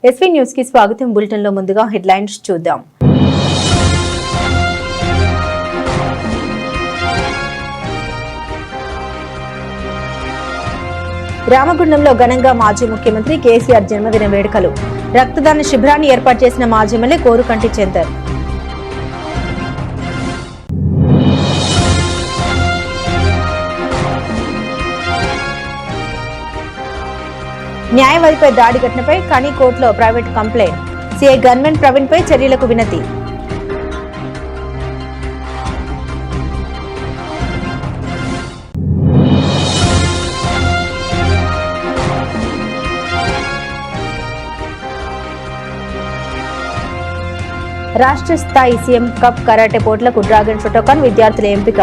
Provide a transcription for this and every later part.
SV news కి స్వాగతం. Bulletin లో ముందుగా హెడ్లైన్స్ చూద్దాం. రామగుండంలో ఘనంగా మాజీ ముఖ్యమంత్రి కేసీఆర్ జన్మదిన వేడుకలు. రక్తదాన శిబిరాన్ని ఏర్పాటు చేసిన మాజీ ఎమ్మెల్యే కోరుకంటి చందర్. న్యాయవాదిపై దాడి ఘటనపై కని కోర్టులో private complaint. CI gunmen Praveen పై చర్యలకు వినతి. రాష్ట్ర స్థాయి సీఎం కప్ కరాటే పోటీలకు డ్రాగన్ షోటోకాన్ విద్యార్థుల ఎంపిక.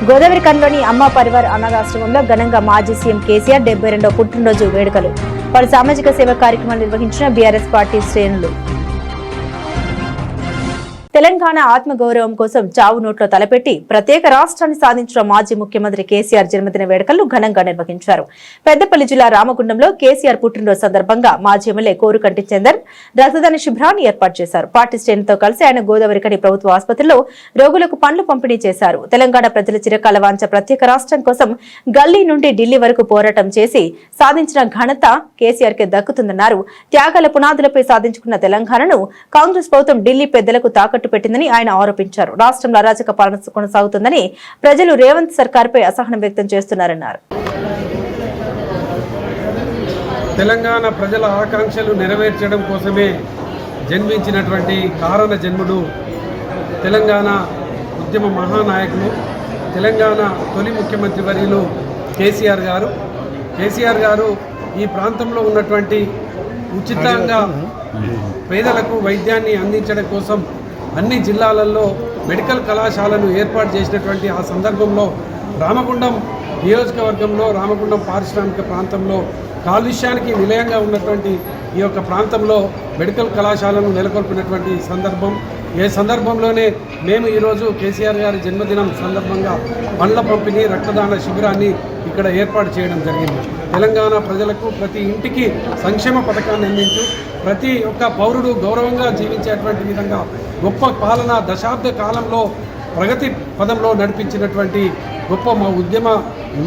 గోదావరి కన్లోని అమ్మ పరివార్ అనాథాశ్రమంలో ఘనంగా మాజీ సీఎం కేసీఆర్ 72వ పుట్టినరోజు వేడుకలు. పలు సామాజిక సేవా కార్యక్రమాలు నిర్వహించిన బీఆర్ఎస్ పార్టీ శ్రేణులు. తెలంగాణ ఆత్మగౌరవం కోసం చావు నోట్లో తలపెట్టి ప్రత్యేక రాష్ట్రాన్ని సాధించిన మాజీ ముఖ్యమంత్రి కేసీఆర్ జన్మదిన వేడుకలను ఘనంగా నిర్వహించారు. పెద్దపల్లి జిల్లా రామగుండంలో కేసీఆర్ పుట్టినరోజు సందర్భంగా మాజీ ఎమ్మెల్యే కోరుకంటి చందర్ రక్తదాన శిబిరాన్ని ఏర్పాటు చేశారు. పార్టీ శ్రేణులతో కలిసి ఆయన గోదావరికని ప్రభుత్వ ఆసుపత్రిలో రోగులకు పండ్లు పంపిణీ చేశారు. తెలంగాణ ప్రజల చిరకాల వాంఛ ప్రత్యేక రాష్ట్రం కోసం గల్లీ నుండి ఢిల్లీ వరకు పోరాటం చేసి సాధించిన ఘనత కేసీఆర్ కే దక్కుతుందన్నారు. త్యాగాల పునాదులపై సాధించుకున్న తెలంగాణను కాంగ్రెస్ ప్రభుత్వం ఢిల్లీ పెద్దలకు తాకట్టు పెట్టిందని ఆయన ఆరోపించారు. రాష్ట్రంలో అరాచక పాలన కొనసాగుతుందని ప్రజలు రేవంత్ సర్కార్పై అసహనం వ్యక్తం చేస్తున్నారన్నారు. తెలంగాణ ప్రజల ఆకాంక్షలు నెరవేర్చడం కోసమే జన్మించినటువంటి కారణ జన్ముడు తెలంగాణ ఉద్యమ మహానాయకులు, తెలంగాణ తొలి ముఖ్యమంత్రి వర్యులు కేసీఆర్ గారు. కేసీఆర్ గారు ఈ ప్రాంతంలో ఉన్నటువంటి ఉచితంగా పేదలకు వైద్యాన్ని అందించడం కోసం అన్ని జిల్లాలలో మెడికల్ కళాశాలను ఏర్పాటు చేసినటువంటి ఆ సందర్భంలో రామగుండం నియోజకవర్గంలో, రామగుండం పారిశ్రామిక ప్రాంతంలో కాలుష్యానికి నిలయంగా ఉన్నటువంటి ఈ యొక్క ప్రాంతంలో మెడికల్ కళాశాలను నెలకొల్పినటువంటి సందర్భం. ఏ సందర్భంలోనే మేము ఈరోజు కేసీఆర్ గారి జన్మదినం సందర్భంగా పండ్ల పంపిణీ, రక్తదాన శిబిరాన్ని ఇక్కడ ఏర్పాటు చేయడం జరిగింది. తెలంగాణ ప్రజలకు ప్రతి ఇంటికి సంక్షేమ పథకాన్ని అందించు, ప్రతి ఒక్క పౌరుడు గౌరవంగా జీవించేటువంటి విధంగా గొప్ప పాలన దశాబ్ద కాలంలో ప్రగతి పదంలో నడిపించినటువంటి గొప్ప ఉద్యమ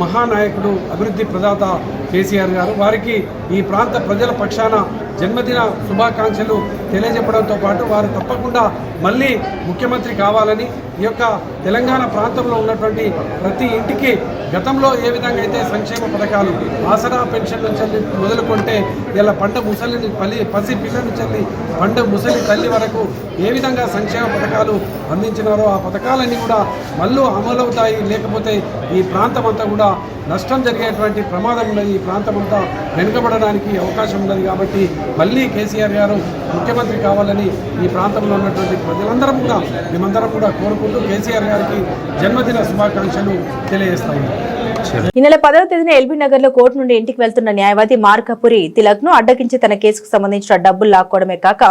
మహానాయకుడు, అభివృద్ధి ప్రదాత కేసీఆర్ గారు. వారికి ఈ ప్రాంత ప్రజల పక్షాన జన్మదిన శుభాకాంక్షలు తెలియజెప్పడంతో పాటు వారు తప్పకుండా మళ్ళీ ముఖ్యమంత్రి కావాలని, ఈ యొక్క తెలంగాణ ప్రాంతంలో ఉన్నటువంటి ప్రతి ఇంటికి గతంలో ఏ విధంగా అయితే సంక్షేమ పథకాలు ఆసరా పెన్షన్ నుంచి మొదలుకొంటే ఇలా పంట ముసలిని పసి పిల్లల నుంచి పంట ముసలి తల్లి వరకు ఏ విధంగా సంక్షేమ పథకాలు అందించినారో ఆ పథకాలన్నీ కూడా మళ్ళీ అమలవుతాయి. లేకపోతే ఈ ప్రాంతం అంతా కూడా నష్టం జరిగేటువంటి ప్రమాదం ఉన్నది. ఈ ప్రాంతం అంతా వెనుకబడడానికి అవకాశం ఉన్నది. కాబట్టి మళ్ళీ కేసీఆర్ గారు ముఖ్యమంత్రి కావాలని ఈ ప్రాంతంలో ఉన్నటువంటి ప్రజలందరం కూడా మేమందరం కూడా కోరుకుంటూ కేసీఆర్ గారికి జన్మదిన శుభాకాంక్షలు తెలియజేస్తాము. ఈ నెల 10వ తేదీన ఎల్బీ నగర్ లో కోర్టు నుండి ఇంటికి వెళ్తున్న న్యాయవాది మార్కపురి తిలక్ ను అడ్డగించి తన కేసుకు సంబంధించిన డబ్బులు లాక్కోవడమే కాక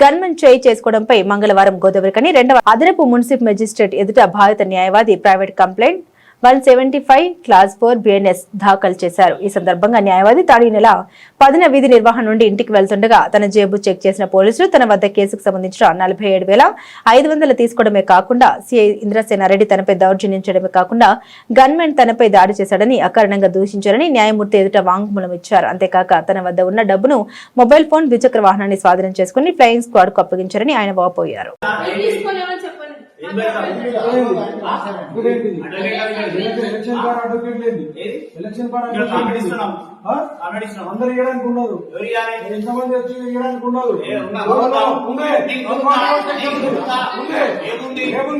గన్మెన్ చేయి చేసుకోవడంపై మంగళవారం గోదావరికని 2వ అదనపు మున్సిపల్ మెజిస్ట్రేట్ ఎదుట బాధిత న్యాయవాది ప్రైవేట్ కంప్లైంట్ 175 క్లాస్ 4 బిఎన్ఎస్ దాఖలు చేశారు. ఈ సందర్భంగా న్యాయవాది తాను ఈ నెల 10న విధి నిర్వహణ నుండి ఇంటికి వెళ్తుండగా తన జేబు చెక్ చేసిన పోలీసులు తన వద్ద కేసుకు సంబంధించిన 47,500 తీసుకోవడమే కాకుండా సిఐ ఇంద్రసేనారెడ్డి తనపై దౌర్జన్యం చేయడమే కాకుండా గన్మెన్ తనపై దాడి చేశాడని, అకారణంగా దూషించారని న్యాయమూర్తి ఎదుట వాంగ్మూలం ఇచ్చారు. అంతేకాక తన వద్ద ఉన్న డబ్బును, మొబైల్ ఫోన్, ద్విచక్ర వాహనాన్ని స్వాధీనం చేసుకుని ఫ్లయింగ్ స్క్వాడ్ కు అప్పగించారని ఆయన వాపోయారు. అందరు ఇవ్వడానికి ఉండదు, ఎంతమంది వచ్చి ఇవ్వడానికి ఉండదు. సెక్షన్ ఉంది, ఎవరు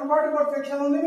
మాట్లాడుతున్నావు? సెక్షన్ ఉంది,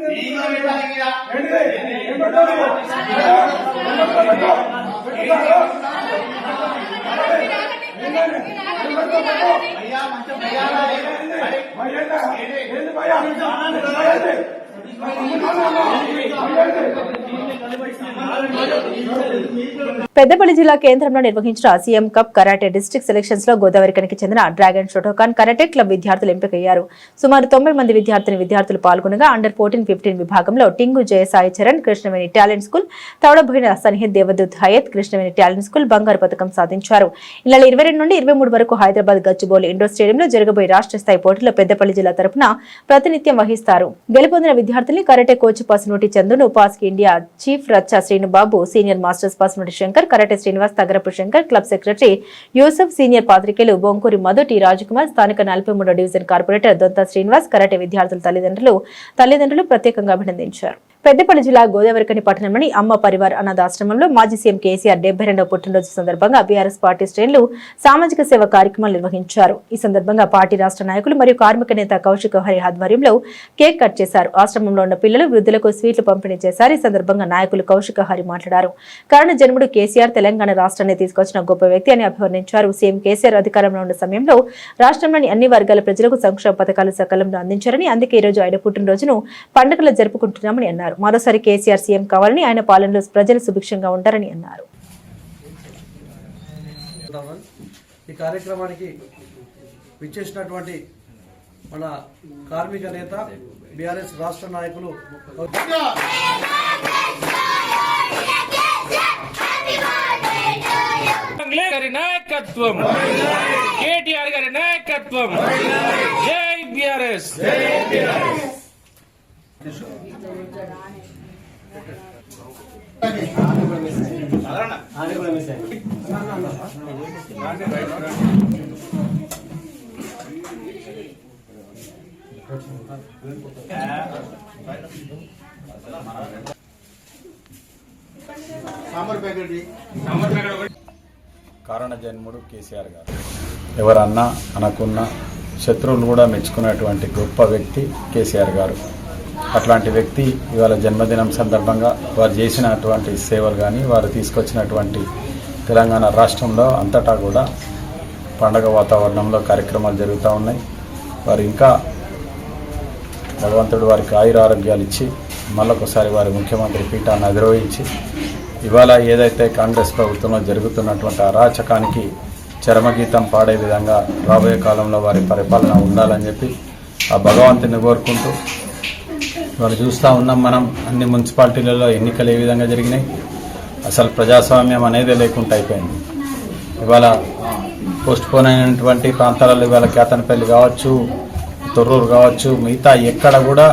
పెద్దపల్లి జిల్లా కేంద్రంలో నిర్వహించిన CM cup karate district selections లో గోదావరికనికి చెందిన డ్రాగన్ షోటోకాన్ కరాటే క్లబ్ విద్యార్థులు ఎంపికయ్యారు. సుమారు 90 మంది విద్యార్థులు పాల్గొనగా అండర్ 14-15 విభాగంలో Tingu Jayasai Charan Krishnaveni talent school, Tavadaboina Sannihith Devadooth Hayat Krishnaveni talent school బంగారు పథకం సాధించారు. ఈ నెల 22 నుండి 23 వరకు హైదరాబాద్ గచ్చిబౌలి ఇండోర్ స్టేడియంలో జరగబోయే రాష్ట్ర స్థాయి పోటీలో పెద్దపల్లి జిల్లా తరపున ప్రాతినిధ్యం వహిస్తారు. గెలుపొందిన విద్యార్థుల్ని కరాటే కోచ్ పసునూటి చందును, పాస్కి India chief Racha Srinubabu, senior masters Pasunuti Shankar, karate Srinivas, Tagarapu Shankar, club secretary Yusuf, senior పాత్రికేయులు బొంకూరి మధు, టి రాజకుమార్, స్థానిక 43వ division corporator Dontha Srinivas, karate విద్యార్థుల తల్లిదండ్రులు ప్రత్యేకంగా అభినందించారు. పెద్దపల్లి జిల్లా గోదావరికని పట్టణంలోని అమ్మ పరివార్ అనాథాశ్రమంలో మాజీ సీఎం కేసీఆర్ 72వ పుట్టినరోజు సందర్భంగా బీఆర్ఎస్ పార్టీ శ్రేణులు సామాజిక సేవ కార్యక్రమాలు నిర్వహించారు. ఈ సందర్భంగా పార్టీ రాష్ట్ర నాయకులు మరియు కార్మిక నేత కౌశిక్ హరి ఆధ్వర్యంలో కేక్ కట్ చేశారు. ఆశ్రమంలో ఉన్న పిల్లలు, వృద్ధులకు స్వీట్లు పంపిణీ చేశారు. ఈ సందర్భంగా నాయకులు కౌశిక్ హరి మాట్లాడారు. కారణ జన్ముడు కేసీఆర్ తెలంగాణ రాష్ట్రాన్ని తీసుకొచ్చిన గొప్ప వ్యక్తి అని అభివర్ణించారు. సీఎం కేసీఆర్ అధికారంలో ఉన్న సమయంలో రాష్ట్రంలోని అన్ని వర్గాల ప్రజలకు సంక్షేమ పథకాలు సకాలంలో అందించారని, అందుకే ఈ రోజు ఆయన పుట్టినరోజును పండుగలు జరుపుకుంటున్నామని అన్నారు. మరోసారి కేసీఆర్ సీఎం కావాలని, ఆయన పాలనలో ప్రజలు సుభిక్షంగా ఉంటారని అన్నారు. ఈ కార్యక్రమానికి విచ్చేసినటువంటి మన కార్మిక నేత బీఆర్ఎస్ రాష్ట్ర నాయకులు గారి నాయకత్వం, కేటీఆర్ గారి నాయకత్వం, జై బీఆర్ఎస్. కారణ జన్ముడు కేసీఆర్ గారు ఎవరన్నా అనకున్న శత్రువులు కూడా మెచ్చుకున్నటువంటి గొప్ప వ్యక్తి కేసీఆర్ గారు. అట్లాంటి వ్యక్తి ఇవాళ జన్మదినం సందర్భంగా వారు చేసినటువంటి సేవలు కానీ, వారు తీసుకొచ్చినటువంటి తెలంగాణ రాష్ట్రంలో అంతటా కూడా పండగ వాతావరణంలో కార్యక్రమాలు జరుగుతూ ఉన్నాయి. వారు ఇంకా భగవంతుడు వారికి ఆయురారోగ్యాలు ఇచ్చి మళ్ళొకసారి వారి ముఖ్యమంత్రి పీఠాన్ని అధిరోహించి ఇవాళ ఏదైతే కాంగ్రెస్ ప్రభుత్వంలో జరుగుతున్నటువంటి అరాచకానికి చరమగీతం పాడే విధంగా రాబోయే కాలంలో వారి పరిపాలన ఉండాలని చెప్పి ఆ భగవంతుని కోరుకుంటూ ఇవాళ చూస్తూ ఉన్నాం. మనం అన్ని మున్సిపాలిటీలలో ఎన్నికలు ఏ విధంగా జరిగినాయి, అసలు ప్రజాస్వామ్యం అనేదే లేకుండా అయిపోయింది. ఇవాళ పోస్ట్పోన్ అయినటువంటి ప్రాంతాలలో ఇవాళ కేతనపల్లి కావచ్చు, తొర్రూరు కావచ్చు, మిగతా ఎక్కడ కూడా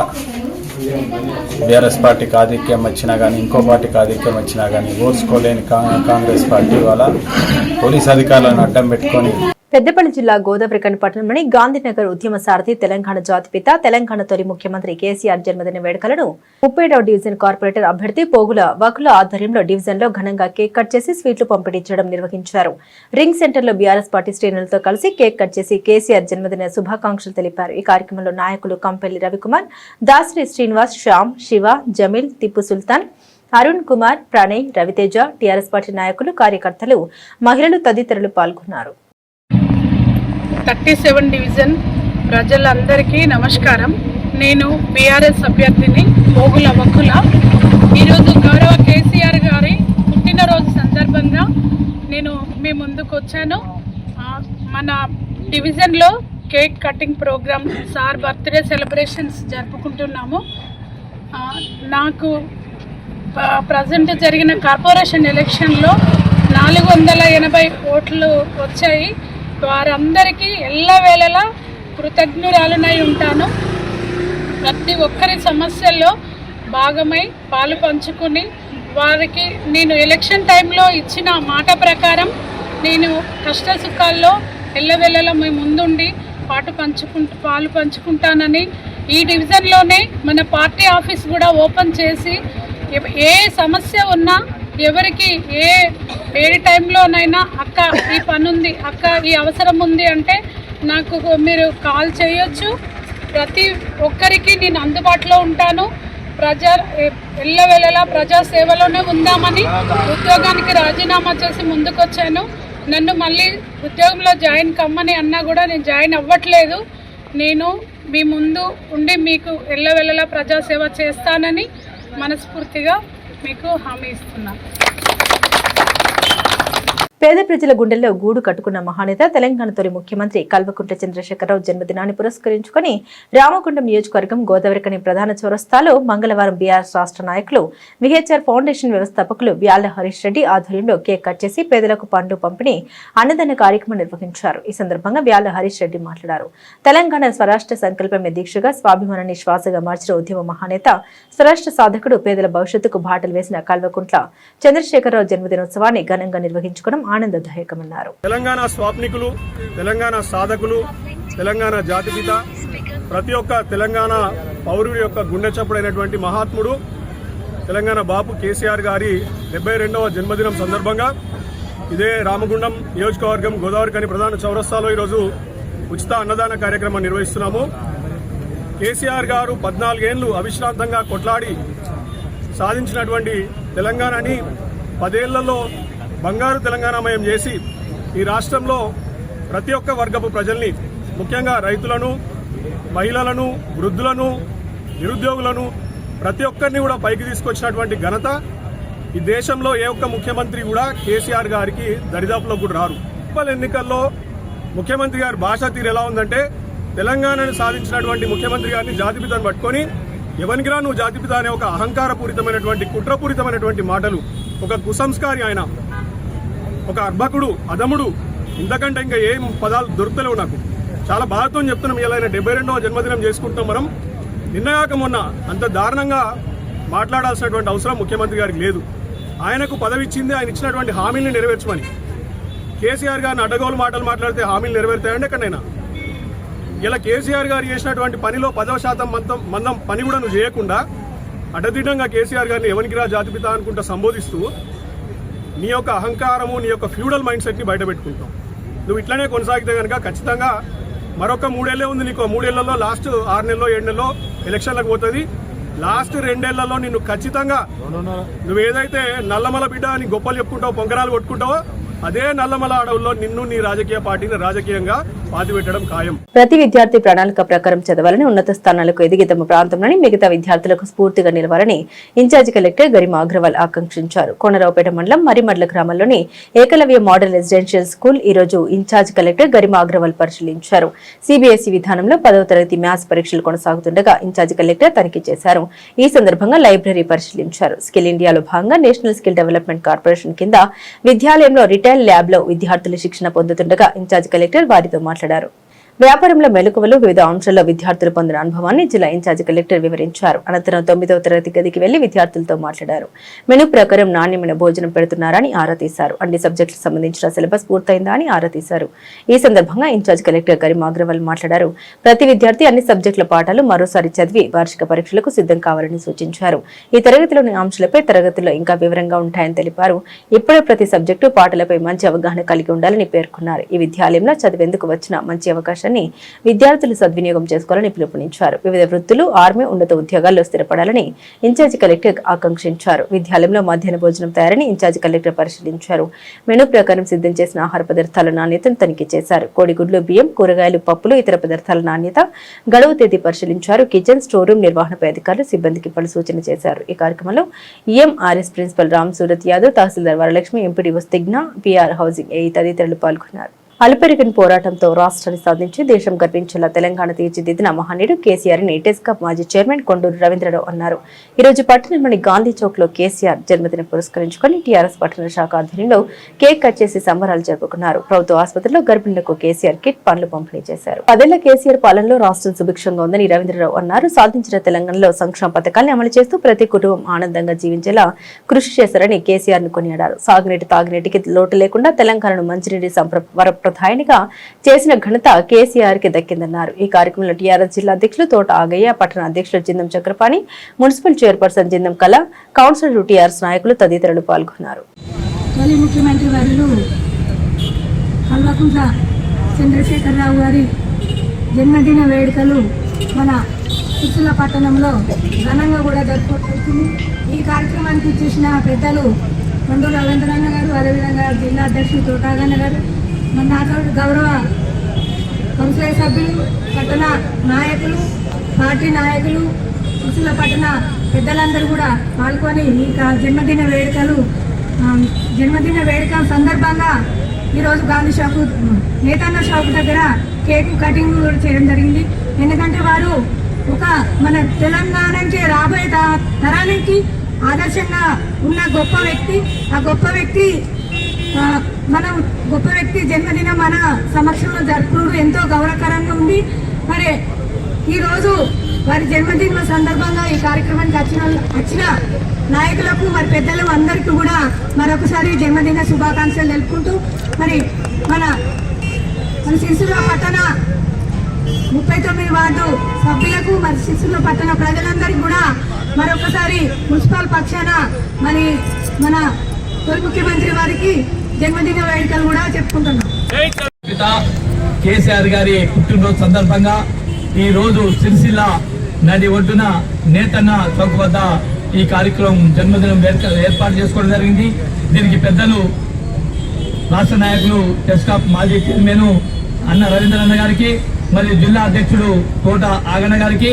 బీఆర్ఎస్ పార్టీకి ఆధిక్యం వచ్చినా కానీ, ఇంకో పార్టీకి ఆధిక్యం వచ్చినా కానీ ఓర్చుకోలేని కాంగ్రెస్ పార్టీ వాళ్ళ పోలీస్ అధికారులను అడ్డం పెట్టుకొని పెద్దపల్లి జిల్లా గోదావరికని పట్టణంలోని గాంధీనగర్ ఉద్యమ సారథి, తెలంగాణ జాతిపిత, తెలంగాణ తొలి ముఖ్యమంత్రి కేసీఆర్ జన్మదిన వేడుకలను 37వ డివిజన్ కార్పొరేటర్ అభ్యర్థి పోగుల వకుల ఆధ్వర్యంలో డివిజన్ లో ఘనంగా కేక్ కట్ చేసి స్వీట్లు పంపిణీ చేయడం నిర్వహించారు. రింగ్ సెంటర్ లో బీఆర్ఎస్ పార్టీ శ్రేణులతో కలిసి కేక్ కట్ చేసి కేసీఆర్ జన్మదిన శుభాకాంక్షలు తెలిపారు. ఈ కార్యక్రమంలో నాయకులు కంపెల్లి రవికుమార్, దాసరి శ్రీనివాస్, శ్యామ్, శివ, జమీల్, తిప్పు సుల్తాన్, అరుణ్ కుమార్, ప్రణయ్, రవితేజ, టీఆర్ఎస్ పార్టీ నాయకులు, కార్యకర్తలు, మహిళలు తదితరులు పాల్గొన్నారు. 37 డివిజన్ ప్రజలందరికీ నమస్కారం. నేను బీఆర్ఎస్ అభ్యర్థిని పోగుల వకుల. ఈరోజు గౌరవ కేసీఆర్ గారి పుట్టినరోజు సందర్భంగా నేను మీ ముందుకు వచ్చాను. మన డివిజన్లో cake cutting program, sir birthday celebrations జరుపుకుంటున్నాము. నాకు ప్రజెంట్ జరిగిన కార్పొరేషన్ ఎలక్షన్లో 480 ఓట్లు వచ్చాయి. వారందరికీ ఎల్లవేళలా కృతజ్ఞురాలనై ఉంటాను. ప్రతి ఒక్కరి సమస్యల్లో భాగమై పాలు పంచుకుని వారికి నేను ఎలక్షన్ టైంలో ఇచ్చిన మాట ప్రకారం నేను కష్ట సుఖాల్లో ఎల్లవేళలా మీ ముందుండి పాలు పంచుకుంటానని, ఈ డివిజన్లోనే మన పార్టీ ఆఫీస్ కూడా ఓపెన్ చేసి ఏ సమస్య ఉన్నా ఎవరికి ఏ టైంలోనైనా అక్క ఈ పని ఉంది, అక్క ఈ అవసరం ఉంది అంటే నాకు మీరు కాల్ చేయొచ్చు. ప్రతి ఒక్కరికి నేను అందుబాటులో ఉంటాను. ఎల్లవేళలా ప్రజా సేవలోనే ఉందామని ఉద్యోగానికి రాజీనామా చేసి ముందుకొచ్చాను. నన్ను మళ్ళీ ఉద్యోగంలో జాయిన్ కమ్మని అన్నా కూడా నేను జాయిన్ అవ్వట్లేదు. నేను మీ ముందు ఉండి మీకు ఎల్లవెల్లలా ప్రజాసేవ చేస్తానని మనస్ఫూర్తిగా మీకు హామీ ఇస్తున్నాను. పేద ప్రజల గుండెల్లో గూడు కట్టుకున్న మహానేత తెలంగాణ తొలి ముఖ్యమంత్రి కల్వకుంట్ల చంద్రశేఖరరావు జన్మదినాన్ని పురస్కరించుకుని రామగుండం నియోజకవర్గం గోదావరికని ప్రధాన చౌరస్తాలో మంగళవారం బీఆర్ఎస్ రాష్ట్ర నాయకులు విహెచ్ఆర్ ఫౌండేషన్ వ్యవస్థాపకులు వ్యాళ్ల హరీష్ రెడ్డి ఆధ్వర్యంలో కేక్ కట్ చేసి పేదలకు పండ్లు పంపిణీ అన్నదాన కార్యక్రమం నిర్వహించారు. ఈ సందర్భంగా వ్యాళ్ల హరీష్ రెడ్డి మాట్లాడారు. తెలంగాణ స్వరాష్ట్ర సంకల్పమే దీక్షగా స్వాభిమానాన్ని శ్వాసగా మార్చిన ఉద్యమ మహానేత స్వరాష్ట్ర సాధకుడు పేదల భవిష్యత్తుకు బాటలు వేసిన కల్వకుంట్ల చంద్రశేఖరరావు జన్మదినోత్సవాన్ని ఘనంగా నిర్వహించుకోవడం ఆనందదాయకమన్నారు. తెలంగాణ స్వాప్నికులు, తెలంగాణ సాధకులు, తెలంగాణ జాతిపిత, ప్రతి ఒక్క తెలంగాణ పౌరుడి యొక్క గుండె చప్పుడైనటువంటి మహాత్ముడు తెలంగాణ బాపు కేసీఆర్ గారి 72వ జన్మదినం సందర్భంగా ఇదే రామగుండం నియోజకవర్గం గోదావరికని ప్రధాన చౌరస్తాలో ఈరోజు ఉచిత అన్నదాన కార్యక్రమం నిర్వహిస్తున్నాము. కేసీఆర్ గారు 14 ఏళ్లు అవిశ్రాంతంగా కొట్లాడి సాధించినటువంటి తెలంగాణని 10 ఏళ్లలో బంగారు తెలంగాణమయం చేసి ఈ రాష్ట్రంలో ప్రతి ఒక్క వర్గపు ప్రజల్ని, ముఖ్యంగా రైతులను, మహిళలను, వృద్ధులను, నిరుద్యోగులను ప్రతి ఒక్కరిని కూడా పైకి తీసుకొచ్చినటువంటి ఘనత ఈ దేశంలో ఏ ఒక్క ముఖ్యమంత్రి కూడా కేసీఆర్ గారికి దరిదాపులో కూడా రారు. ఎన్నికల్లో ముఖ్యమంత్రి గారి భాషా తీరు ఎలా ఉందంటే, తెలంగాణను సాధించినటువంటి ముఖ్యమంత్రి గారిని జాతిపితను పట్టుకొని ఎవరికిరా నువ్వు జాతిపిత అనే ఒక అహంకారపూరితమైనటువంటి, కుట్రపూరితమైనటువంటి మాటలు, ఒక కుసంస్కారి ఆయన, ఒక అర్భకుడు, అధముడు, ఇంతకంటే ఇంకా ఏం పదాలు దొరుకుతలేవు నాకు. చాలా బాధతో చెప్తున్నాం. ఇలా 72వ జన్మదినం చేసుకుంటున్నాం మనం. నిన్నగాక మొన్న అంత దారుణంగా మాట్లాడాల్సినటువంటి అవసరం ముఖ్యమంత్రి గారికి లేదు. ఆయనకు పదవి ఇచ్చింది ఆయన ఇచ్చినటువంటి హామీలను నెరవేర్చమని. కేసీఆర్ గారిని అడ్డగోలు మాటలు మాట్లాడితే హామీలు నెరవేరుతాయండి ఎక్కడైనా? ఇలా కేసీఆర్ గారు చేసినటువంటి పనిలో 10% మందం పని కూడా నువ్వు చేయకుండా అడ్డదిడ్డంగా కేసీఆర్ గారిని ఎవరికిరా జాతిపిత అనుకుంటా సంబోధిస్తూ నీ యొక్క అహంకారము, నీ యొక్క ఫ్యూడల్ మైండ్ సెట్ని బయట పెట్టుకుంటావు. నువ్వు ఇట్లనే కొనసాగితే కనుక ఖచ్చితంగా మరొక 3 ఏళ్లే ఉంది నీకు. 3 ఏళ్లలో లాస్ట్ 6 నెలలో 7 నెలలో ఎలక్షన్లకు పోతుంది. లాస్ట్ 2 ఏళ్లలో నిన్ను ఖచ్చితంగా నువ్వు ఏదైతే నల్లమల బిడ్డ అని గొప్పలు చెప్పుకుంటావు, పొంగరాలు కొట్టుకుంటావో అదే నల్లమల అడవుల్లో నిన్ను, నీ రాజకీయ పార్టీని రాజకీయంగా పాతిపెట్టడం ఖాయం. ప్రతి విద్యార్థి ప్రణాళిక ప్రకారం చదవాలని, ఉన్నత స్థానాలకు ఎదిగి తమ ప్రాంతంలోని మిగతా విద్యార్థులకు స్ఫూర్తిగా నిలవాలని ఇన్ఛార్జి కలెక్టర్ గరిమా అగ్రవాల్ ఆకాంక్షించారు. కోనరావుపేట మండలం మరిమడ్ల గ్రామంలోని ఏకలవ్య మోడల్ రెసిడెన్షియల్ స్కూల్ ఈ రోజు ఇన్ఛార్జి కలెక్టర్ గరిమా అగ్రవాల్ పరిశీలించారు. సిబిఎస్ఈ విధానంలో 10వ తరగతి మ్యాథ్స్ పరీక్షలు కొనసాగుతుండగా ఇన్ఛార్జి కలెక్టర్ తనిఖీ చేశారు. ఈ సందర్భంగా లైబ్రరీ పరిశీలించారు. స్కిల్ ఇండియాలో భాగంగా నేషనల్ స్కిల్ డెవలప్మెంట్ కార్పొరేషన్ కింద విద్యాలయంలో రిటైల్ ల్యాబ్ లో విద్యార్థులు శిక్షణ పొందుతుండగా ఇన్ఛార్జి కలెక్టర్ వారితో మాట్లాడారు. వ్యాపారంలో మెలకువలు, వివిధ అంశాల్లో విద్యార్థులు పొందిన అనుభవాన్ని జిల్లా ఇన్ఛార్జి కలెక్టర్ వివరించారు. అనంతరం 9వ తరగతి గదికి వెళ్లి విద్యార్థులతో మాట్లాడారు. మెను ప్రకారం నాణ్యమైన భోజనం పెడుతున్నారని ఆరా తీశారు. అన్ని సబ్జెక్టులకు సంబంధించిన సిలబస్ పూర్తయిందా అని ఆరా తీశారు. ఈ సందర్భంగా ఇన్ఛార్జి కలెక్టర్ గరిమా అగ్రవాల్ మాట్లాడారు. ప్రతి విద్యార్థి అన్ని సబ్జెక్టుల పాఠాలు మరోసారి చదివి వార్షిక పరీక్షలకు సిద్ధం కావాలని సూచించారు. ఈ తరగతిలోని అంశాలపై తరగతిలో ఇంకా వివరంగా ఉంటాయని తెలిపారు. ఇప్పుడే ప్రతి సబ్జెక్టు పాఠాలపై మంచి అవగాహన కలిగి ఉండాలని పేర్కొన్నారు. ఈ విద్యాలయంలో చదివేందుకు వచ్చిన మంచి అవకాశం విద్యార్థులు సద్వినియోగం చేసుకోవాలని పిలుపునిచ్చారు. వివిధ వృత్తులు, ఆర్మీ, ఉన్నత ఉద్యోగాల్లో స్థిరపడాలని ఇన్ఛార్జి కలెక్టర్ ఆకాంక్షించారు. విద్యాలయంలో మధ్యాహ్న భోజనం తయారని ఇన్ఛార్జి కలెక్టర్ పరిశీలించారు. మెనూ ప్రకారం సిద్ధం చేసిన ఆహార పదార్థాల నాణ్యతను తనిఖీ చేశారు. కోడిగుడ్లు, బియ్యం, కూరగాయలు, పప్పులు, ఇతర పదార్థాల నాణ్యత, గడువు తేదీ పరిశీలించారు. కిచెన్, స్టోర్ రూమ్ నిర్వహణపై అధికారులు సిబ్బందికి పలు సూచన చేశారు. ఈ కార్యక్రమంలో EMRS principal Ram Surat Yadav, tahsildar Varalakshmi, MPDO Sthigna, PR housing AE తదితరులు పాల్గొన్నారు. అలుపెరిగిన పోరాటంతో రాష్ట్రాన్ని సాధించి దేశం గర్వించేలా తెలంగాణ తీర్చిదిద్దిన మహనీయుడు కేసీఆర్ ని టెస్కాప్ మాజీ చైర్మన్ కొండూరు రవీంద్రరావు అన్నారు. ఈ రోజు పట్టణంలోని గాంధీ చౌక్ లో కేసీఆర్ జన్మదినం పురస్కరించుకుని టీఆర్ఎస్ పట్టణ శాఖ ఆధ్వర్యంలో కేక్ కట్ చేసి సంబరాలు జరుపుకున్నారు. ప్రభుత్వ ఆసుపత్రిలో గర్భిణులకు కేసీఆర్ కిట్, పండ్లు పంపిణీ చేశారు. 10 ఏళ్ల కేసీఆర్ పాలనలో రాష్ట్రం సుభిక్షంగా ఉందని రవీంద్రరావు అన్నారు. సాధించిన తెలంగాణలో సంక్షేమ పథకాలను అమలు చేస్తూ ప్రతి కుటుంబం ఆనందంగా జీవించేలా కృషి చేశారని కేసీఆర్ ను కొనియాడారు. సాగునీటి, తాగునీటికి లోటు లేకుండా తెలంగాణను మంచినీటి ప్రధానిగా చేసిన ఘనత కేసీఆర్ కి దక్కిందన్నారు. ఈ కార్యక్రమంలో టీఆర్ఎస్ జిల్లా అధ్యక్షులు తోట ఆగయ్య, పట్టణ అధ్యక్షులు జిందం చక్రపాణి, మున్సిపల్ చైర్పర్సన్ జిందం కళ, కౌన్సిలర్, టీఆర్ఎస్ నాయకులు తదితరులు పాల్గొన్నారు. ముఖ్యమంత్రి వర్యులు కల్వకుంట్ల చంద్రశేఖరరావు గారి జన్మదిన వేడుకలు మన సిరిసిల్ల పట్టణంలో ఘనంగా కూడా జరుపుకుంటుంది. ఈ కార్యక్రమానికి చేసిన పెద్దలు కొండూరు రవీంద్రనాథ్ గారు, అదేవిధంగా జిల్లా అధ్యక్షుడు తోటాగన్న గారు, మన నాతో గౌరవ కౌన్సిలర్ సభ్యులు, పట్టణ నాయకులు, పార్టీ నాయకులు, సిరిసిల్ల పట్టణ పెద్దలందరూ కూడా పాల్గొని ఈ జన్మదిన వేడుకల సందర్భంగా ఈరోజు గాంధీ షాపు నేతాన్న షాపు దగ్గర కేక్ కటింగ్ కూడా చేయడం జరిగింది. ఎందుకంటే వారు ఒక మన తెలంగాణకి రాబోయే తరానికి ఆదర్శంగా ఉన్న గొప్ప వ్యక్తి. ఆ గొప్ప వ్యక్తి జన్మదినం మన సమక్షంలో జరుపుకోవడం ఎంతో గౌరవకరంగా ఉంది. మరి ఈరోజు వారి జన్మదినం సందర్భంగా ఈ కార్యక్రమానికి వచ్చిన నాయకులకు, మరి పెద్దలు అందరికీ కూడా మరొకసారి జన్మదిన శుభాకాంక్షలు తెలుపుకుంటూ, మరి మన సిరిసిల్ల పట్టణ 39 వార్డు సభ్యులకు, మరి సిరిసిల్ల పట్టణ ప్రజలందరికీ కూడా మరొకసారి మున్సిపల్ పక్షాన మరి మన తొలి ముఖ్యమంత్రి వారికి జన్మదిన వేడుకలు కూడా చెప్పుకుంటున్నాం. కేసీఆర్ గారి పుట్టినరోజు సందర్భంగా ఈ రోజు సిరిసిల్ల నది ఒడ్డున నేతన్న చౌక్ వద్ద ఈ కార్యక్రమం జన్మదినం ఏర్పాటు చేసుకోవడం జరిగింది. దీనికి పెద్దలు రాష్ట్ర నాయకులు టెస్కాప్ మాజీ చైర్మన్ అన్న రవీంద్రన్న గారికి, మరియు జిల్లా అధ్యక్షుడు తోట ఆగన్న గారికి,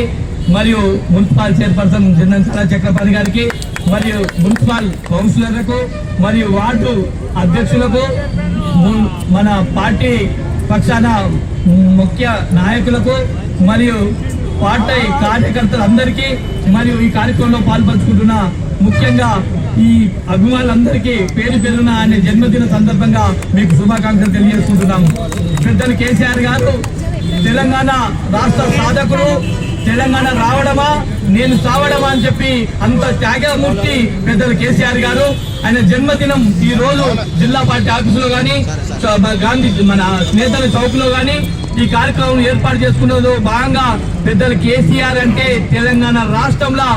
మరియు మున్సిపల్ చైర్పర్సన్ జిందన్ చక్రపాణి గారికి, మరియు మున్సిపల్ కౌన్సిలర్లకు, మరియు వార్డు అధ్యక్షులకు, మన పార్టీ పక్షాన ముఖ్య నాయకులకు, మరియు పార్టీ కార్యకర్తలందరికీ, మరియు ఈ కార్యక్రమంలో పాల్పంచుకుంటున్న ముఖ్యంగా ఈ అభిమానులందరికీ పేరు పేరున ఆయన జన్మదిన సందర్భంగా మీకు శుభాకాంక్షలు తెలియజేసుకుంటున్నాము. పెద్దలు కేసీఆర్ గారు తెలంగాణ రాష్ట్ర సాధకుడు. తెలంగాణ రావడమా నేను సావడమా అని చెప్పి అంత త్యాగమూర్తి పెద్దలు కేసీఆర్ గారు. ఆయన జన్మదినం ఈ రోజు జిల్లా పార్టీ ఆఫీసులో గానీ, గాంధీ మన నేతల చౌక్ లో గానీ ఈ కార్యక్రమం ఏర్పాటు చేసుకున్నదో భాగంగా పెద్దలు కేసీఆర్ అంటే తెలంగాణ రాష్ట్రంలో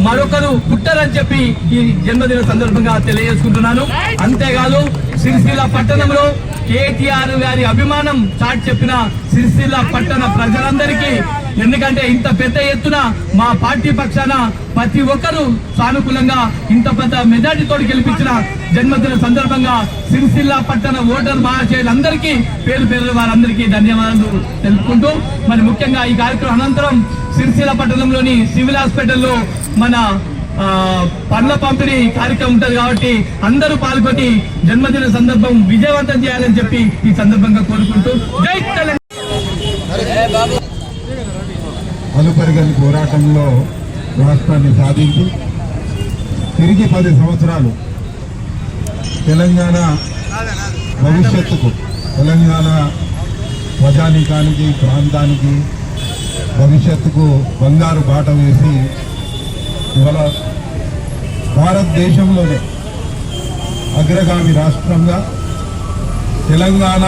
మరొకరు పుట్టారని చెప్పి ఈ జన్మదిన సందర్భంగా తెలియజేసుకుంటున్నాను. అంతేకాదు సిరిసిల్ల పట్టణంలో కేటీఆర్ గారి అభిమానం చాటి చెప్పిన సిరిసిల్ల పట్టణ ప్రజలందరికీ, ఎందుకంటే ఇంత పెద్ద ఎత్తున మా పార్టీ పక్షాన ప్రతి ఒక్కరూ సానుకూలంగా ఇంత పెద్ద మెజార్టీతో గెలిపించిన జన్మదిన సందర్భంగా సిరిసిల్ల పట్టణ ఓటర్ మహాశయులందరికీ పేరు పేరు వారందరికీ ధన్యవాదాలు తెలుపుకుంటూ, మరి ముఖ్యంగా ఈ కార్యక్రమం అనంతరం సిరిసిల్ల పట్టణంలోని సివిల్ హాస్పిటల్లో మన పండ్ల పంపిణీ కార్యక్రమం ఉంటుంది కాబట్టి అందరూ పాల్గొని జన్మదిన సందర్భం విజయవంతం చేయాలని చెప్పి ఈ సందర్భంగా కోరుకుంటూ జై తెలంగాణ. అలుపెరగని పోరాటంలో రాష్ట్రాన్ని సాధించి తిరిగి 10 సంవత్సరాలు తెలంగాణ భవిష్యత్తుకు, తెలంగాణ ప్రజానీకానికి, ప్రాంతానికి భవిష్యత్తుకు బంగారు బాట వేసి ఇవాళ భారతదేశంలోనే అగ్రగామి రాష్ట్రంగా తెలంగాణ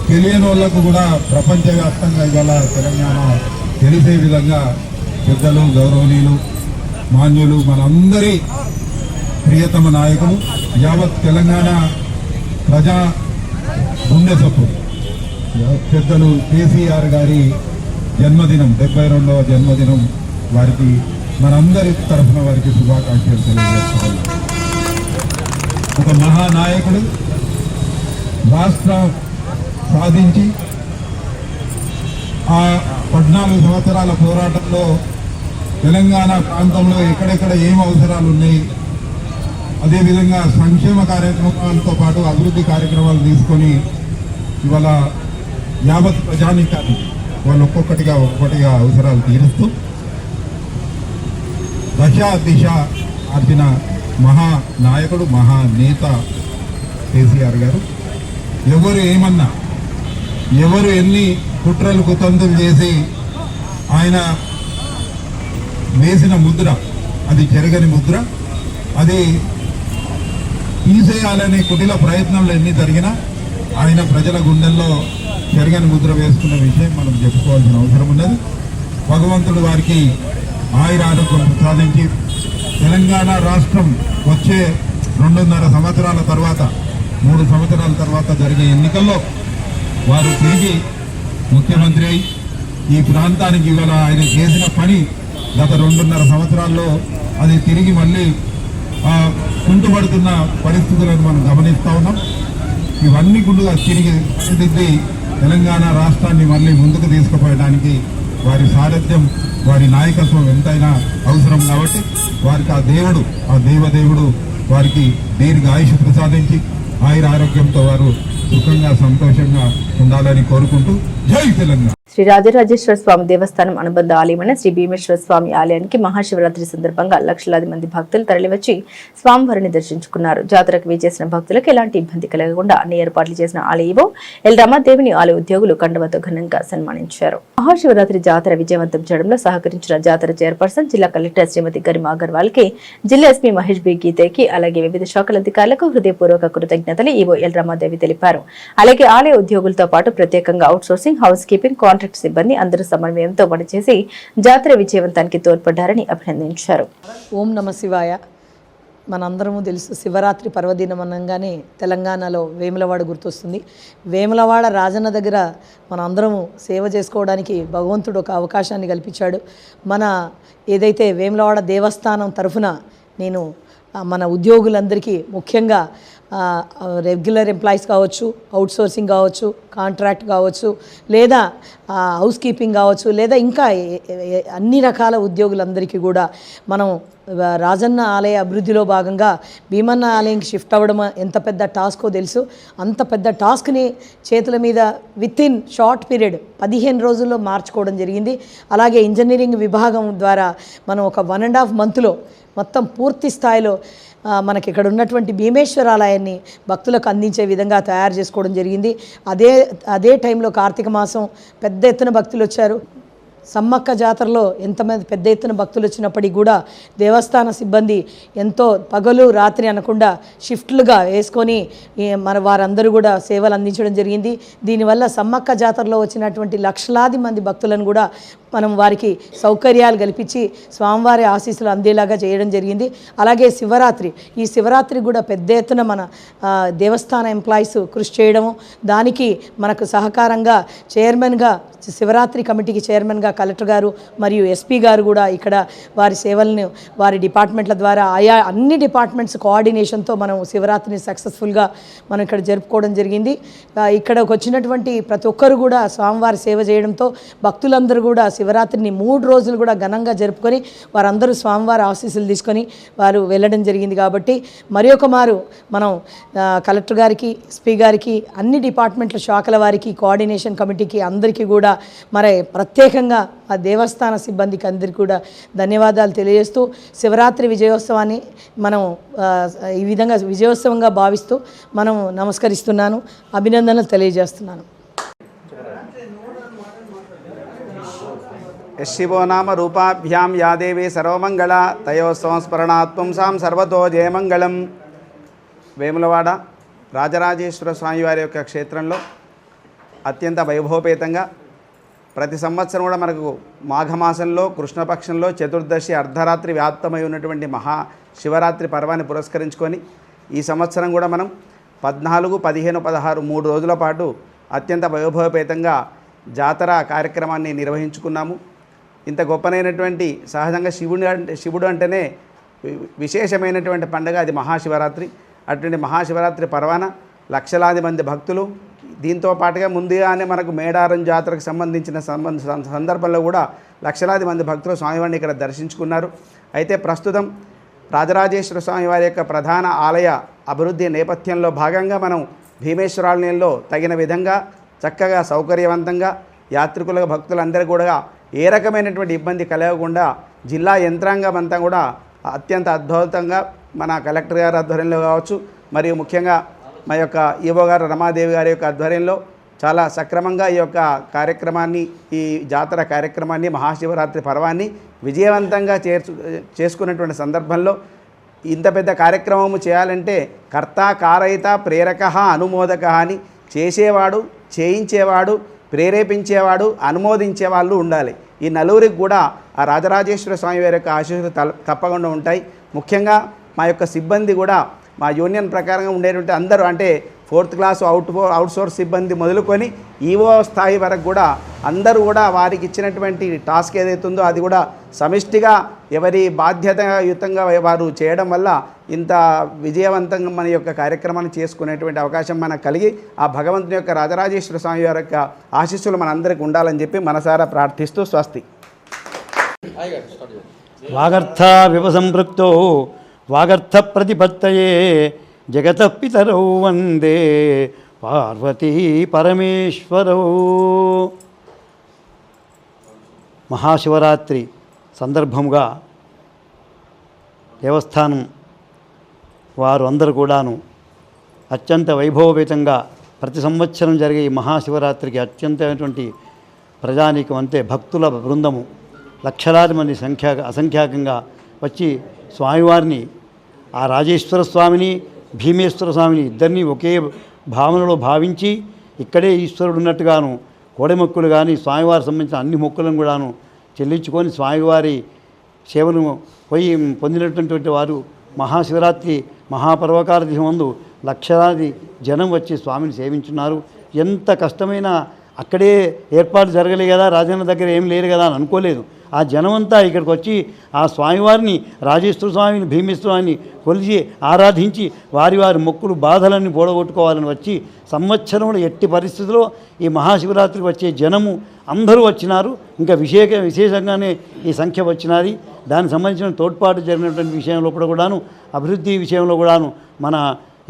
తెలియని వాళ్లకు కూడా ప్రపంచవ్యాప్తంగా ఇవాళ తెలంగాణ తెలిసే విధంగా పెద్దలు, గౌరవనీయులు, మాన్యులు, మనందరి ప్రియతమ నాయకులు, యావత్ తెలంగాణ ప్రజా గుండె సపోర్ట్ పెద్దలు కేసీఆర్ గారి జన్మదినం 72వ జన్మదినం వారికి మనందరి తరఫున వారికి శుభాకాంక్షలు తెలియజేస్తున్నాం. ఒక మహానాయకుడు రాష్ట్రం సాధించి ఆ 14 సంవత్సరాల పోరాటంలో తెలంగాణ ప్రాంతంలో ఎక్కడెక్కడ ఏం అవసరాలు ఉన్నాయి, అదేవిధంగా సంక్షేమ కార్యక్రమాలతో పాటు అభివృద్ధి కార్యక్రమాలు తీసుకొని ఇవాళ యావత్ ప్రజానీకాన్ని వాళ్ళు ఒక్కొక్కటిగా అవసరాలు తీరుస్తూ దిశ ఆర్చిన మహానాయకుడు, మహానేత కేసీఆర్ గారు. ఎవరు ఏమన్నా, ఎవరు ఎన్ని కుట్రలు కుతంత్రం చేసి ఆయన వేసిన ముద్ర అది చెరగని ముద్ర. అది తీసేయాలనే కుటిల ప్రయత్నాలు ఎన్ని జరిగినా ఆయన ప్రజల గుండెల్లో చెరగని ముద్ర వేసుకున్న విషయం మనం చెప్పుకోవాల్సిన అవసరం ఉన్నది. భగవంతుడు వారికి ఆయుర ఆరోగ్యం ప్రసాదించి తెలంగాణ రాష్ట్రం వచ్చే 2.5 సంవత్సరాల తర్వాత, 3 సంవత్సరాల తర్వాత జరిగే ఎన్నికల్లో వారు తిరిగి ముఖ్యమంత్రి అయి ఈ ప్రాంతానికి ఇవాళ ఆయన చేసిన పని గత 2.5 సంవత్సరాల్లో అది తిరిగి మళ్ళీ కుంటుపడుతున్న పరిస్థితులను మనం గమనిస్తూ ఉన్నాం. ఇవన్నీ కూడా తిరిగి తెలంగాణ రాష్ట్రాన్ని మళ్ళీ ముందుకు తీసుకుపోయడానికి వారి సారథ్యం, వారి నాయకత్వం ఎంతైనా అవసరం కాబట్టి వారికి ఆ దేవదేవుడు వారికి దీర్ఘ ఆయుష్ ప్రసాదించి ఆయుర ఆరోగ్యంతో వారు సుఖంగా సంతోషంగా ఉండాలని కోరుకుంటూ జై తెలంగాణ. శ్రీ రాజరాజేశ్వర స్వామి దేవస్థానం అనుబంధ ఆలయమైన శ్రీ భీమేశ్వర స్వామి ఆలయానికి మహాశివరాత్రి సందర్భంగా లక్షలాది మంది భక్తులు తరలివచ్చి స్వామివారిని దర్శించుకున్నారు. జాతరకు విచ్చేసిన భక్తులకు ఎలాంటి ఇబ్బంది కలగకుండా అన్ని ఏర్పాట్లు చేసిన ఆలయో ఎల్ రమాదేవిని ఆలయ ఉద్యోగులు కండువతో ఘనంగా సన్మానించారు. మహాశివరాత్రి జాతర విజయవంతం చేయడంలో సహకరించిన జాతర చైర్పర్సన్ జిల్లా కలెక్టర్ శ్రీమతి గరిమా అగర్వాల్ కి, జిల్లా ఎస్పీ మహేష్ బి గీతేకి, అలాగే వివిధ శాఖల అధికారులకు హృదయపూర్వక కృతజ్ఞతలు ఈవో ఎల్ రమాదేవి తెలిపారు. అలాగే ఆలయ ఉద్యోగులతో పాటు ప్రత్యేకంగా out sourcing, house keeping, contract సిబ్బంది అందరూ సమన్వయంతో పనిచేసి జాతర విజయవంతానికి తోడ్పడ్డారని అభినందించారు. ఓం నమ శివాయ. మనందరము తెలుసు, శివరాత్రి పర్వదినం అనగానే తెలంగాణలో వేములవాడ గుర్తొస్తుంది. వేములవాడ రాజన్న దగ్గర మన అందరము సేవ చేసుకోవడానికి భగవంతుడు ఒక అవకాశాన్ని కల్పించాడు. మన ఏదైతే వేములవాడ దేవస్థానం తరఫున నేను మన ఉద్యోగులందరికీ, ముఖ్యంగా రెగ్యులర్ ఎంప్లాయీస్ కావచ్చు, అవుట్ సోర్సింగ్ కావచ్చు, కాంట్రాక్ట్ కావచ్చు, లేదా హౌస్ కీపింగ్ కావచ్చు, లేదా ఇంకా అన్ని రకాల ఉద్యోగులందరికీ కూడా మనం రాజన్న ఆలయ అభివృద్ధిలో భాగంగా భీమన్న ఆలయంకి షిఫ్ట్ అవ్వడం ఎంత పెద్ద టాస్కో తెలుసు. అంత పెద్ద టాస్క్ని చేతుల మీద వితిన్ షార్ట్ పీరియడ్ 15 రోజుల్లో మార్చుకోవడం జరిగింది. అలాగే ఇంజనీరింగ్ విభాగం ద్వారా మనం ఒక 1.5 monthలో మొత్తం పూర్తి స్థాయిలో మనకి ఇక్కడ ఉన్నటువంటి భీమేశ్వర ఆలయాన్ని భక్తులకు అందించే విధంగా తయారు చేసుకోవడం జరిగింది. అదే టైంలో కార్తీక మాసం పెద్ద ఎత్తున భక్తులు వచ్చారు. సమ్మక్క జాతరలో ఎంతమంది పెద్ద ఎత్తున భక్తులు వచ్చినప్పటికీ కూడా దేవస్థాన సిబ్బంది ఎంతో పగలు రాత్రి అనకుండా షిఫ్ట్లుగా వేసుకొని మన వారందరూ కూడా సేవలు అందించడం జరిగింది. దీనివల్ల సమ్మక్క జాతరలో వచ్చినటువంటి లక్షలాది మంది భక్తులను కూడా మనం వారికి సౌకర్యాలు కల్పించి స్వామివారి ఆశీస్సులు అందేలాగా చేయడం జరిగింది. అలాగే ఈ శివరాత్రి కూడా పెద్ద ఎత్తున మన దేవస్థాన ఎంప్లాయీస్ కృషి చేయడము, దానికి మనకు సహకారంగా చైర్మన్గా, శివరాత్రి కమిటీకి చైర్మన్గా కలెక్టర్ గారు మరియు ఎస్పీ గారు కూడా ఇక్కడ వారి సేవలను వారి డిపార్ట్మెంట్ల ద్వారా ఆయా అన్ని డిపార్ట్మెంట్స్ కోఆర్డినేషన్తో మనం శివరాత్రిని సక్సెస్ఫుల్గా మనం ఇక్కడ జరుపుకోవడం జరిగింది. ఇక్కడకు వచ్చినటువంటి ప్రతి ఒక్కరు కూడా స్వామివారి సేవ చేయడంతో భక్తులందరూ కూడా శివరాత్రిని 3 రోజులు కూడా ఘనంగా జరుపుకొని వారందరూ స్వామివారి ఆశీస్సులు తీసుకొని వారు వెళ్ళడం జరిగింది. కాబట్టి మరి ఒక మారు మనం కలెక్టర్ గారికి, ఎస్పీ గారికి, అన్ని డిపార్ట్మెంట్ల శాఖల వారికి, కోఆర్డినేషన్ కమిటీకి అందరికీ కూడా మరి ప్రత్యేకంగా ఆ దేవస్థాన సిబ్బందికి అందరికీ కూడా ధన్యవాదాలు తెలియజేస్తూ శివరాత్రి విజయోత్సవాన్ని మనం ఈ విధంగా విజయోత్సవంగా భావిస్తూ మనం నమస్కరిస్తున్నాను, అభినందనలు తెలియజేస్తున్నాను. శివో నామ రూపాభ్యాం యా దేవి సర్వమంగళ తయో సంస్మరణాత్ పుంసాం సర్వతో జయమంగళం. వేములవాడ రాజరాజేశ్వర స్వామి వారి యొక్క క్షేత్రంలో అత్యంత వైభవపేతంగా ప్రతి సంవత్సరం కూడా మనకు మాఘమాసంలో కృష్ణపక్షంలో చతుర్దశి అర్ధరాత్రి వ్యాప్తమై ఉన్నటువంటి మహాశివరాత్రి పర్వాన్ని పురస్కరించుకొని ఈ సంవత్సరం కూడా మనం 14, 15, 16 3 రోజుల పాటు అత్యంత వైభవపేతంగా జాతర కార్యక్రమాన్ని నిర్వహించుకున్నాము. ఇంత గొప్పనైనటువంటి సహజంగా శివుడు అంటేనే విశేషమైనటువంటి పండుగ అది మహాశివరాత్రి. అటువంటి మహాశివరాత్రి పర్వాన లక్షలాది మంది భక్తులు, దీంతో పాటుగా ముందుగానే మనకు మేడారం జాతరకు సంబంధించిన సందర్భంలో కూడా లక్షలాది మంది భక్తులు స్వామివారిని ఇక్కడ దర్శించుకున్నారు. అయితే ప్రస్తుతం రాజరాజేశ్వర స్వామి వారి యొక్క ప్రధాన ఆలయ అభివృద్ధి నేపథ్యంలో భాగంగా మనం భీమేశ్వరాలయంలో తగిన విధంగా చక్కగా సౌకర్యవంతంగా యాత్రికుల భక్తులందరూ కూడా ఏ రకమైనటువంటి ఇబ్బంది కలగకుండా జిల్లా యంత్రాంగం అంతా కూడా అత్యంత అద్భుతంగా మన కలెక్టర్ గారి ఆధ్వర్యంలో కావచ్చు, మరియు ముఖ్యంగా మా యొక్క ఈవో గారు రమాదేవి గారి యొక్క ఆధ్వర్యంలో చాలా సక్రమంగా ఈ యొక్క కార్యక్రమాన్ని, ఈ జాతర కార్యక్రమాన్ని, మహాశివరాత్రి పర్వాన్ని విజయవంతంగా చేసుకున్నటువంటి సందర్భంలో ఇంత పెద్ద కార్యక్రమము చేయాలంటే కర్త, కారయిత, ప్రేరక, అనుమోదక అని చేసేవాడు, చేయించేవాడు, ప్రేరేపించేవాడు, అనుమోదించే వాళ్ళు ఉండాలి. ఈ నలుగురికి కూడా ఆ రాజరాజేశ్వర స్వామి వారి యొక్క ఆశీస్సులు తప్పకుండా ఉంటాయి. ముఖ్యంగా మా యొక్క సిబ్బంది కూడా మా యూనియన్ ప్రకారంగా ఉండేటువంటి అందరూ అంటే 4th క్లాస్ అవుట్సోర్స్ సిబ్బంది మొదలుకొని ఈఓ స్థాయి వరకు కూడా అందరూ కూడా వారికి ఇచ్చినటువంటి టాస్క్ ఏదైతుందో అది కూడా సమిష్టిగా ఎవరి బాధ్యతాయుతంగా వారు చేయడం వల్ల ఇంత విజయవంతంగా మన యొక్క కార్యక్రమాన్ని చేసుకునేటువంటి అవకాశం మనకు కలిగి ఆ భగవంతుని యొక్క రాజరాజేశ్వర స్వామి వారి యొక్క ఆశీస్సులు మనందరికీ ఉండాలని చెప్పి మనసారా ప్రార్థిస్తూ స్వస్తి. వాగర్థ వివసంపృక్తో వాగర్థ ప్రతిపత్తయే జగత పితరౌ వందే పార్వతీ పరమేశ్వరౌ. మహాశివరాత్రి సందర్భంగా దేవస్థానం వారు అందరూ కూడాను అత్యంత వైభవపేతంగా ప్రతి సంవత్సరం జరిగే ఈ మహాశివరాత్రికి అత్యంతమైనటువంటి ప్రజానీకం అంతే భక్తుల బృందము లక్షలాది మంది అసంఖ్యాకంగా వచ్చి స్వామివారిని ఆ రాజేశ్వర స్వామిని భీమేశ్వర స్వామిని ఇద్దరినీ ఒకే భావనలో భావించి ఇక్కడే ఈశ్వరుడు ఉన్నట్టుగాను కోడెమొక్కులు కానీ స్వామివారికి సంబంధించిన అన్ని మొక్కులను కూడాను చెల్లించుకొని స్వామివారి సేవను పొందినటువంటి వారు మహాశివరాత్రి మహాపర్వకాల దినమందు లక్షలాది జనం వచ్చి స్వామిని సేవించున్నారు. ఎంత కష్టమైన అక్కడే ఏర్పాటు జరగలే కదా, రాజన్న దగ్గర ఏం లేరు కదా అని అనుకోలేదు. ఆ జనమంతా ఇక్కడికి వచ్చి ఆ స్వామివారిని రాజేశ్వర స్వామిని భీమేశ్వర స్వామిని కొలిచి ఆరాధించి వారి మొక్కులు బాధలన్నీ పోడగొట్టుకోవాలని వచ్చి సంవత్సరంలో ఎట్టి పరిస్థితుల్లో ఈ మహాశివరాత్రికి వచ్చే జనము అందరూ వచ్చినారు. ఇంకా విశేషంగానే ఈ సంఖ్య వచ్చినది. దానికి సంబంధించిన తోడ్పాటు జరిగినటువంటి విషయంలో కూడాను అభివృద్ధి విషయంలో కూడాను మన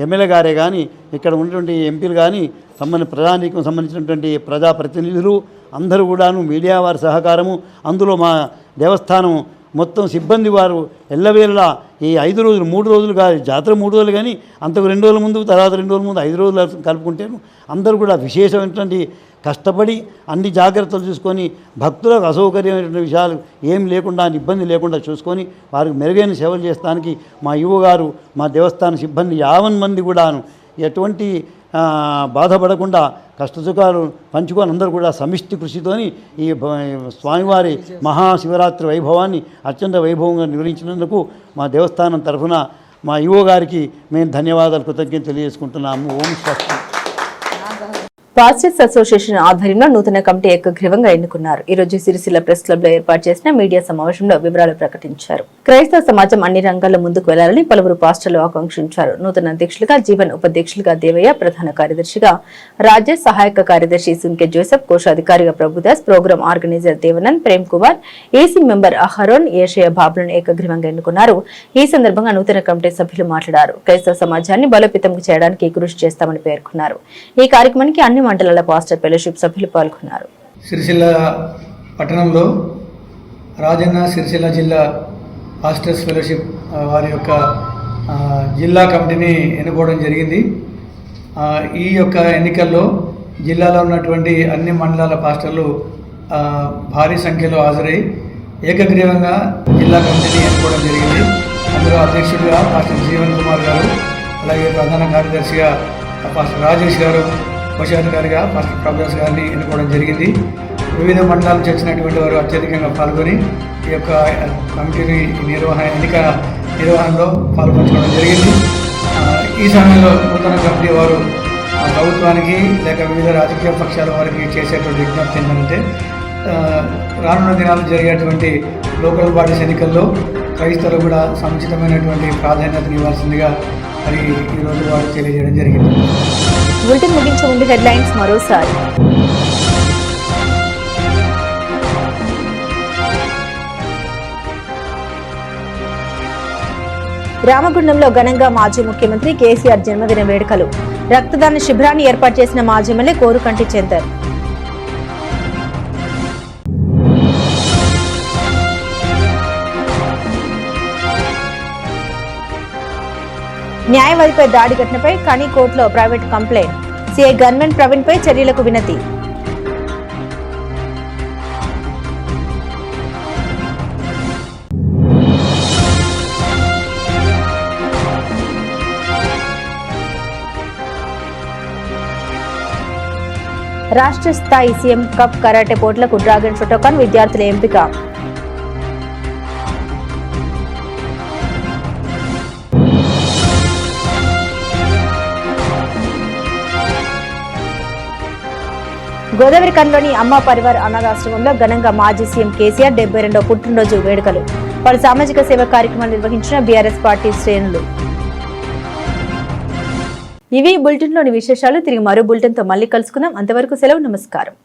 ఎమ్మెల్యే గారే కానీ ఇక్కడ ఉన్నటువంటి ఎంపీలు కానీ ప్రజానీకం సంబంధించినటువంటి ప్రజాప్రతినిధులు అందరూ కూడాను మీడియా వారి సహకారము, అందులో మా దేవస్థానం మొత్తం సిబ్బంది వారు ఎల్లవేళలా ఈ 5 రోజులు 3 రోజులు కాదు, జాతర 3 రోజులు కానీ అంతకు 2 రోజుల ముందు, తర్వాత 2 రోజుల ముందు 5 రోజులు కలుపుకుంటేను అందరూ కూడా విశేషమైనటువంటి కష్టపడి అన్ని జాగ్రత్తలు చూసుకొని భక్తులకు అసౌకర్యమైనటువంటి విషయాలు ఏం లేకుండా ఇబ్బంది లేకుండా చూసుకొని వారికి మెరుగైన సేవలు చేస్తానికి మా యువ గారు మా దేవస్థాన సిబ్బంది 50 మంది కూడాను ఎటువంటి బాధపడకుండా కష్టసుఖాలు పంచుకొని అందరూ కూడా సమిష్టి కృషితోని ఈ స్వామివారి మహాశివరాత్రి వైభవాన్ని అత్యంత వైభవంగా నిర్వహించినందుకు మా దేవస్థానం తరఫున మా యువ గారికి మేము ధన్యవాదాలు కృతజ్ఞతలు తెలియజేసుకుంటున్నాము. ఓం స్వస్తి. పాస్టర్స్ అసోసియేషన్ ఆధ్వర్యంలో నూతన కమిటీ ఏకగ్రీవంగా ఎన్నుకున్నారు. ఈ రోజు సిరిసిల్ల ప్రెస్ క్లబ్ లో ఏర్పాటు చేసిన మీడియా సమావేశంలో వివరాలు ప్రకటించారు. క్రైస్తవ సమాజం అన్ని రంగాల్లో ముందుకు వెళ్లాలని పలువురు పాస్టర్లు ఆకాంక్షించారు. నూతన అధ్యక్షులుగా జీవన్, ఉపాధ్యక్షులుగా దేవయ్య, ప్రధాన కార్యదర్శిగా రాజేష్, సహాయక కార్యదర్శి సుంకే జోసెఫ్, కోశాధికారిగా Prabhudas, programme organiser Devanand, Prem Kumar, AC member Aharon, Eshaya బాబులను ఏకగ్రీవంగా ఎన్నుకున్నారు. ఈ సందర్భంగా నూతన కమిటీ సభ్యులు మాట్లాడారు. క్రైస్తవ సమాజాన్ని బలోపేతం చేయడానికి కృషి చేస్తామని పేర్కొన్నారు. ఈ కార్యక్రమానికి అన్ని మండలాల పాస్టర్ ఫెలోషిప్ సభ్యులు పాల్గొన్నారు. సిరిసిల్ల పట్టణంలో రాజన్న సిరిసిల్ల జిల్లా పాస్టర్స్ ఫెలోషిప్ వారి యొక్క జిల్లా కమిటీని ఎన్నుకోవడం జరిగింది. ఈ యొక్క ఎన్నికల్లో జిల్లాలో ఉన్నటువంటి అన్ని మండలాల పాస్టర్లు భారీ సంఖ్యలో హాజరై ఏకగ్రీవంగా జిల్లా కమిటీని ఎన్నుకోవడం జరిగింది. అందులో అధ్యక్షుడిగా పాస్టర్ జీవన్ కుమార్ గారు, అలాగే ప్రధాన కార్యదర్శిగా పాస్టర్ రాజేష్ గారు, కోశాధికారిగా పాస్టర్ ప్రభుదాస్ గారిని ఎన్నుకోవడం జరిగింది. వివిధ మండలాల నుంచి వచ్చినటువంటి వారు అత్యధికంగా పాల్గొని ఈ యొక్క కమిటీని ఎన్నిక నిర్వహణలో పాల్గొనడం జరిగింది. ఈ సమయంలో నూతన కమిటీ వారు ప్రభుత్వానికి లేక వివిధ రాజకీయ పక్షాల వారికి చేసేటువంటి విజ్ఞప్తి ఏంటంటే, రానున్న దినాలు జరిగేటువంటి లోకల్ బాడీస్ ఎన్నికల్లో క్రైస్తవులు కూడా సముచితమైనటువంటి ప్రాధాన్యతను ఇవ్వాల్సిందిగా మరి ఈరోజు వారు తెలియజేయడం జరిగింది. బులెటిన్ ముగించే ముందు హెడ్లైన్స్ మరోసారి. రామగుండంలో ఘనంగా మాజీ ముఖ్యమంత్రి కేసీఆర్ జన్మదిన వేడుకలు. రక్తదాన శిబిరాన్ని ఏర్పాటు చేసిన మాజీ ఎమ్మెల్యే కోరుకంటి చందర్. న్యాయవాదిపై దాడి ఘటనపై కని కోర్టులో private complaint. CI gunmen Praveen పై చర్యలకు వినతి. రాష్ట్ర స్థాయి సీఎం కప్ కరాటే పోటీలకు డ్రాగన్ షోటోకాన్ విద్యార్థుల ఎంపిక. గోదావరి కన్లోని అమ్మ పరివార్ అనాథాశ్రమంలో ఘనంగా మాజీ సీఎం కేసీఆర్ 72వ పుట్టినరోజు వేడుకలు. పలు సామాజిక సేవా కార్యక్రమాలు నిర్వహించిన బీఆర్ఎస్ పార్టీ శ్రేణులు. ఇవి బులెటిన్లోని విశేషాలు. తిరిగి మరో బులెటిన్తో మళ్ళీ కలుసుకుందాం. అంతవరకు సెలవు. నమస్కారం.